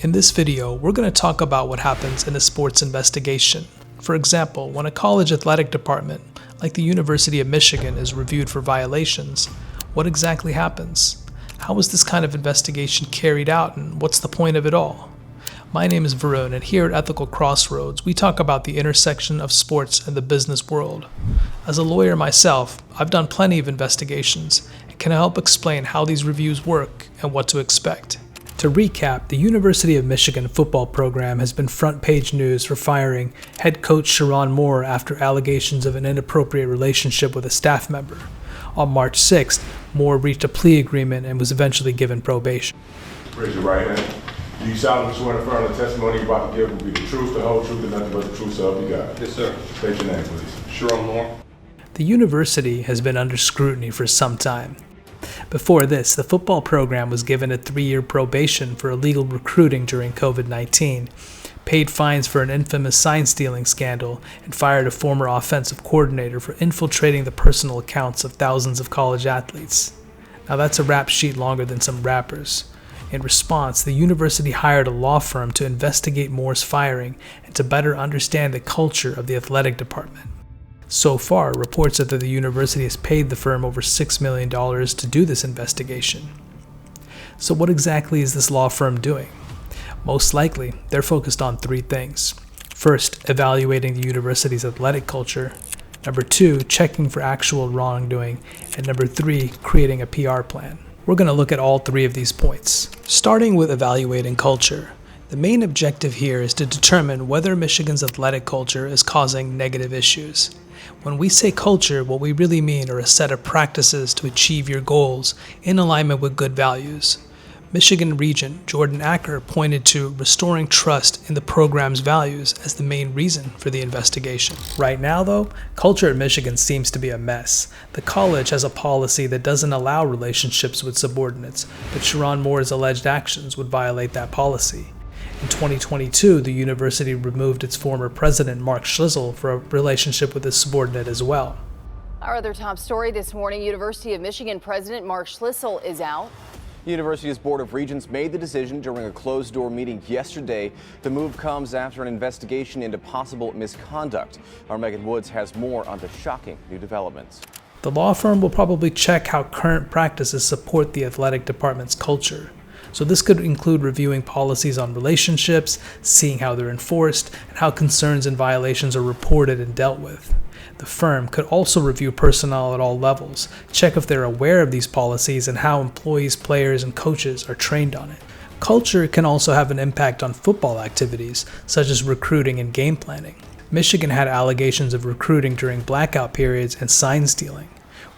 In this video, we're going to talk about what happens in a sports investigation. For example, when a college athletic department, like the University of Michigan, is reviewed for violations, what exactly happens? How is this kind of investigation carried out, and what's the point of it all? My name is Varun, and here at Ethical Crossroads, we talk about the intersection of sports and the business world. As a lawyer myself, I've done plenty of investigations and can help explain how these reviews work and what to expect. To recap, the University of Michigan football program has been front-page news for firing head coach Sherrone Moore after allegations of an inappropriate relationship with a staff member. On March 6th, Moore reached a plea agreement and was eventually given probation. Raise your right hand. Do you solemnly swear to affirm the testimony you're about to give will be the truth, the whole truth, and nothing but the truth, so help you God? Yes, sir. State your name, please. Sherrone Moore. The university has been under scrutiny for some time. Before this, the football program was given a 3-year probation for illegal recruiting during COVID-19, paid fines for an infamous sign-stealing scandal, and fired a former offensive coordinator for infiltrating the personal accounts of thousands of college athletes. Now that's a rap sheet longer than some rappers. In response, the university hired a law firm to investigate Moore's firing and to better understand the culture of the athletic department. So far, reports are that the university has paid the firm over $6 million to do this investigation. So what exactly is this law firm doing? Most likely, they're focused on 3 things. First, evaluating the university's athletic culture. Number 2, checking for actual wrongdoing. And number 3, creating a PR plan. We're going to look at all 3 of these points. Starting with evaluating culture. The main objective here is to determine whether Michigan's athletic culture is causing negative issues. When we say culture, what we really mean are a set of practices to achieve your goals in alignment with good values. Michigan Regent Jordan Acker pointed to restoring trust in the program's values as the main reason for the investigation. Right now, though, culture at Michigan seems to be a mess. The college has a policy that doesn't allow relationships with subordinates, but Sherrone Moore's alleged actions would violate that policy. In 2022, the university removed its former president, Mark Schlissel, for a relationship with his subordinate as well. Our other top story this morning, University of Michigan President Mark Schlissel is out. The university's Board of Regents made the decision during a closed-door meeting yesterday. The move comes after an investigation into possible misconduct. Our Megan Woods has more on the shocking new developments. The law firm will probably check how current practices support the athletic department's culture. So this could include reviewing policies on relationships, seeing how they're enforced, and how concerns and violations are reported and dealt with. The firm could also review personnel at all levels, check if they're aware of these policies and how employees, players, and coaches are trained on it. Culture can also have an impact on football activities, such as recruiting and game planning. Michigan had allegations of recruiting during blackout periods and sign stealing.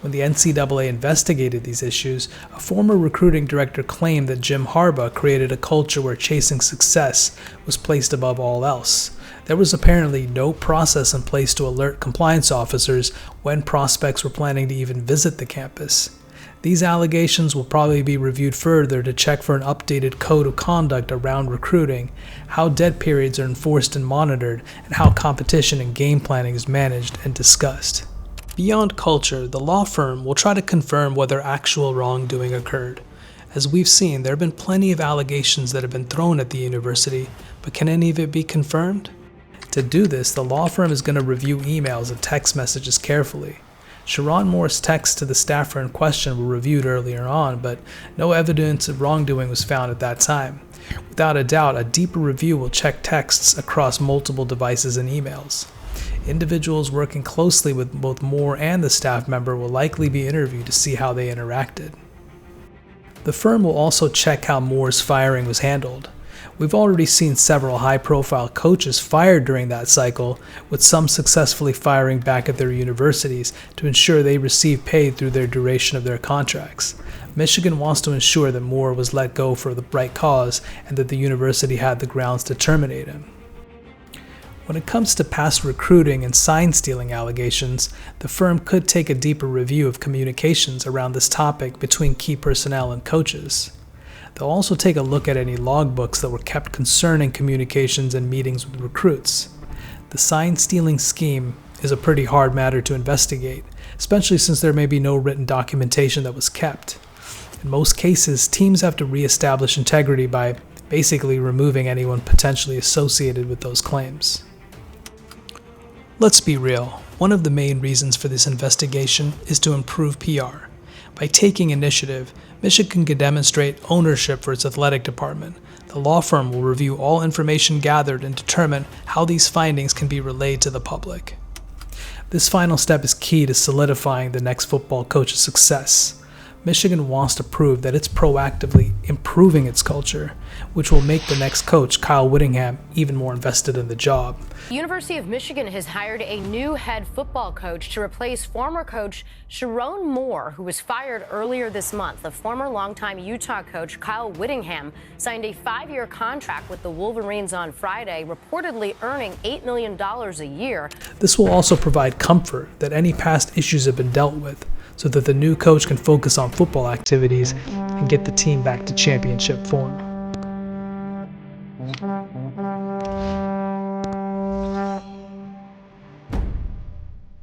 When the NCAA investigated these issues, a former recruiting director claimed that Jim Harbaugh created a culture where chasing success was placed above all else. There was apparently no process in place to alert compliance officers when prospects were planning to even visit the campus. These allegations will probably be reviewed further to check for an updated code of conduct around recruiting, how dead periods are enforced and monitored, and how competition and game planning is managed and discussed. Beyond culture, the law firm will try to confirm whether actual wrongdoing occurred. As we've seen, there have been plenty of allegations that have been thrown at the university, but can any of it be confirmed? To do this, the law firm is going to review emails and text messages carefully. Sherrone Moore's texts to the staffer in question were reviewed earlier on, but no evidence of wrongdoing was found at that time. Without a doubt, a deeper review will check texts across multiple devices and emails. Individuals working closely with both Moore and the staff member will likely be interviewed to see how they interacted. The firm will also check how Moore's firing was handled. We've already seen several high-profile coaches fired during that cycle, with some successfully firing back at their universities to ensure they receive pay through their duration of their contracts. Michigan wants to ensure that Moore was let go for the right cause and that the university had the grounds to terminate him. When it comes to past recruiting and sign-stealing allegations, the firm could take a deeper review of communications around this topic between key personnel and coaches. They'll also take a look at any logbooks that were kept concerning communications and meetings with recruits. The sign-stealing scheme is a pretty hard matter to investigate, especially since there may be no written documentation that was kept. In most cases, teams have to reestablish integrity by basically removing anyone potentially associated with those claims. Let's be real, one of the main reasons for this investigation is to improve PR. By taking initiative, Michigan can demonstrate ownership for its athletic department. The law firm will review all information gathered and determine how these findings can be relayed to the public. This final step is key to solidifying the next football coach's success. Michigan wants to prove that it's proactively improving its culture, which will make the next coach, Kyle Whittingham, even more invested in the job. The University of Michigan has hired a new head football coach to replace former coach Sharon Moore, who was fired earlier this month. The former longtime Utah coach Kyle Whittingham signed a 5-year contract with the Wolverines on Friday, reportedly earning $8 million a year. This will also provide comfort that any past issues have been dealt with, so that the new coach can focus on football activities and get the team back to championship form.